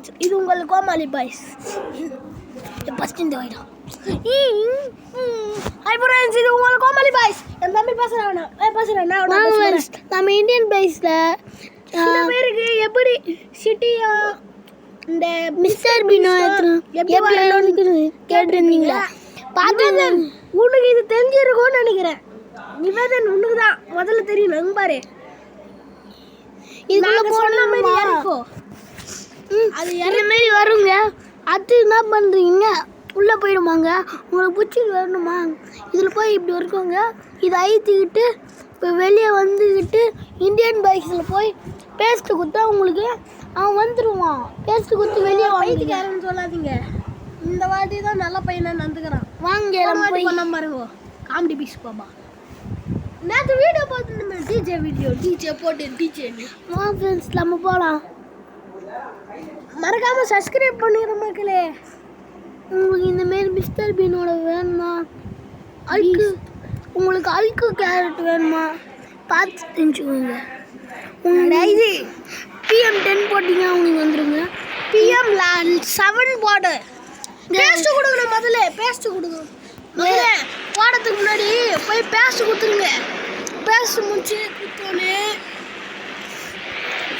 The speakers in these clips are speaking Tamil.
ஃப்ரெண்ட்ஸ், இது உங்கள் கோமாளி பாய்ஸ். ஃபர்ஸ்ட் இந்த வைடா. ஹாய் ஃப்ரெண்ட்ஸ், இது உங்கள் கோமாளி பாய்ஸ். என் தம்பி பேசுறானா? நம்ம இந்தியன் பாய்ஸ்ல சில பேருக்கு எப்படி சிட்டியா இந்த மிஸ்டர் பீனோ எப்படி கேட்டிருந்தீங்களா? பார்த்து உனக்கு இது தெரிஞ்சிருக்கும்னு நினைக்கிறேன். நிவேதன் உனக்கு தான் முதல்ல தெரியும். அங்க பாரு, இதுக்குள்ள போன மாதிரி இருக்கும். அது என்ன மாதிரி வருங்க. அது என்ன பண்ணுறீங்க? உள்ளே போயிடுமாங்க. உங்களுக்கு பிடிச்சி வரணுமா? இதில் போய் இப்படி இருக்குங்க. இதை அழுத்திக்கிட்டு இப்போ வெளியே வந்துக்கிட்டு இந்தியன் பைக்ஸில் போய் பேஸ்ட்டு கொடுத்தா உங்களுக்கு அவன் வந்துடுவான். பேஸ்ட்டு கொடுத்து வெளியே வாங்கிக்காரன்னு சொல்லாதீங்க. இந்த வாட்டி தான் நல்ல பையனை நடந்துக்கிறான். வாங்க பண்ண பாருங்க. காமெடி பீஸ் பாப்பா. நேற்று வீடியோ பார்த்துருந்தோம். டிஜே போட்டு டிஜே ஃப்ரெண்ட்ஸ் நம்ம போகலாம். மறக்காமல் சப்ஸ்கிரைப் பண்ணிடுற மக்களே. உங்களுக்கு இந்தமாரி மிஸ்டர் பீனோட வேணுமா? உங்களுக்கு அல்கு கேரட் வேணுமா? பார்த்து தெரிஞ்சுக்கோங்க. இது PM10 போட்டிங்கன்னா உங்களுக்கு வந்துடுங்க. PM7 போடு. பேஸ்ட்டு கொடுக்கணும். முதல்ல பேஸ்ட்டு கொடுக்கணும். முதல்ல போடுறதுக்கு முன்னாடி போய் பேஸ்ட்டு கொடுத்துருங்க. பேஸ்ட்டு முடிச்சு கொடுத்தோன்னு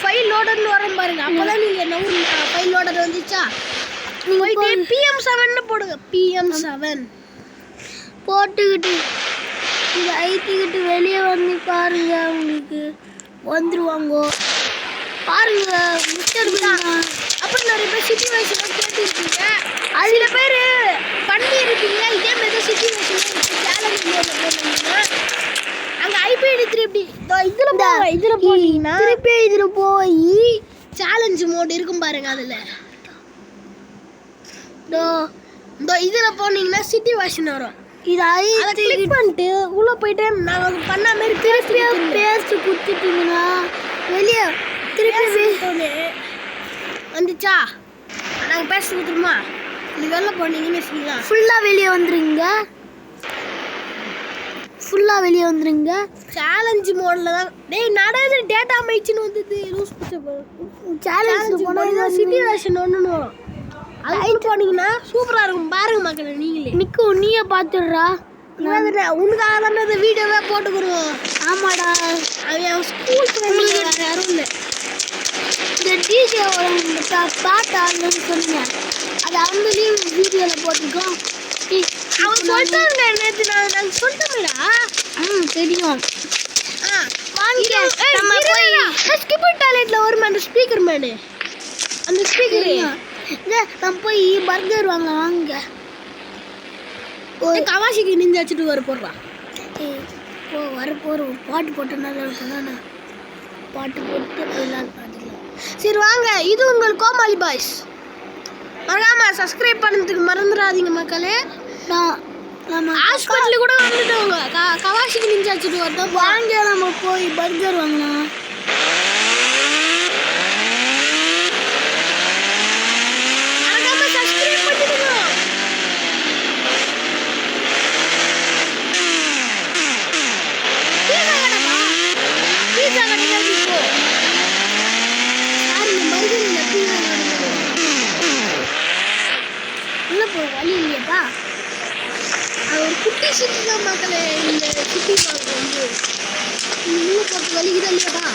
ஃபைல் லோடர்னு வரும் பாருங்க. அப்போதான் நீங்கள் நவுறு ஃபைல் லோடர் வந்துச்சா போயிட்டு PM7 போடுங்க. PM7 போட்டுக்கிட்டு இதை ஐத்திக்கிட்டு வெளியே வந்து பாருங்க. உங்களுக்கு வந்துடுவாங்க பாருங்க. மிஸ்டர் பீனா அப்புறம் நிறைய பேர் சிட்டி வயசுலாம் கேட்டுருக்கீங்க. அதில் பேர் பண்ணியிருக்கீங்க. இதே மாதிரி சிட்டி வயசுலாம் சேலஞ்ச் அங்கே ஐபிஎல் திருப்பி இதில் போனீங்கன்னா திருப்பி இதில் போய் சேலஞ்சு மோட் இருக்கும் பாருங்க. அதில் இதில் போனீங்கன்னா சிட்டி வாஷன் வரும். இதை கிளிக் பண்ணிட்டு உள்ளே போயிட்டு நாங்கள் பண்ண மாதிரி திருப்பி பேஸ்ட்டு கொடுத்துட்டீங்கன்னா வெளியே திருப்பி வந்துச்சா நாங்கள் பேஸ்ட் கொடுத்துருமா? இது வெளில போனீங்கன்னு வச்சுக்கலாம். ஃபுல்லாக வெளியே வந்துருங்க. சேலஞ்சு மோடில் தான் நடந்து டேட்டா மைச்சுன்னு வந்தது. லூஸ் சேலஞ்சு போனால் சிட்டி வேஷன் ஒன்று வரும். அது போனீங்கன்னா சூப்பராக இருக்கும். பாருங்க மக்கள், நீங்களே நிற்கும். நீயே பார்த்துடுறா. உனக்காக தானே இந்த வீடியோவே போட்டுக்கிறோம். ஆமாடா, அவன் ஸ்கூல் யாரும் இல்லை. இந்த டிஜேவோட பாட்டு ஆடணும்னு சொன்னேன். அது அவங்களையும் வீடியோவில் போட்டுருக்கோம். அவன் சொல்லிட்டாங்க. நேற்று நாங்கள் சொல்லிட்டோம்டா. தெரியும். வாங்க நம்ம போய் ஸ்கிப்பர் டாய்லெட்டில் வருமே அந்த ஸ்பீக்கர் மேனு. அந்த ஸ்பீக்கர் நம்ம போய் பர்கர் வாங்கலாம். வாங்க ஒரு கவாசிக்கு நின்று வச்சுட்டு வர போடுறான். வரப்போகிற ஒரு பாட்டு போட்டு நல்லா இருக்கும் தானே. பாட்டு போட்டு எல்லாரும் பார்த்துக்கலாம். சரி வாங்க. இது உங்கள் கோமாளி பாய்ஸ். மறக்காமல் சப்ஸ்கிரைப் பண்ணுறதுக்கு மறந்துடாதீங்க மக்களே. நம்ம ஹாஸ்பிட்டலு கூட வந்துட்டோங்க. கவாசிக்கு நின்று வச்சுட்டு வரதான். வாங்க நம்ம போய் பர்கர் வாங்கலாம். வழி இல்லையாப்பா. அது ஒரு குட்டி சிட்டி தான் மக்களே. இந்த சிட்டி பார்க்க வந்து உள்ள போட்டு வலிக்குதா இல்லையாப்பா?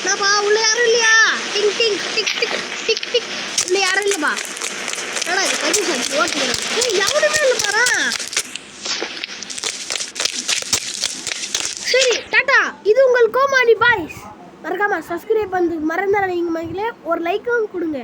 என்னப்பா உள்ள யாரும் இல்லையா? டிங் டிங் டிக் டிக் டிக் டிக் உள்ள யாரும் இல்லைப்பா. ஆனால் இது கஞ்சி சாப்பிட்டு ஓட்டுக்கிறேன். எவனுமே இல்லை பாரா. சரி டாட்டா. இது உங்கள் கோமாளி பாய்ஸ். மறக்காம சப்ஸ்கிரைப் பண்ணி மறந்துடாதீங்க மக்களே. ஒரு லைக்கும் கொடுங்க.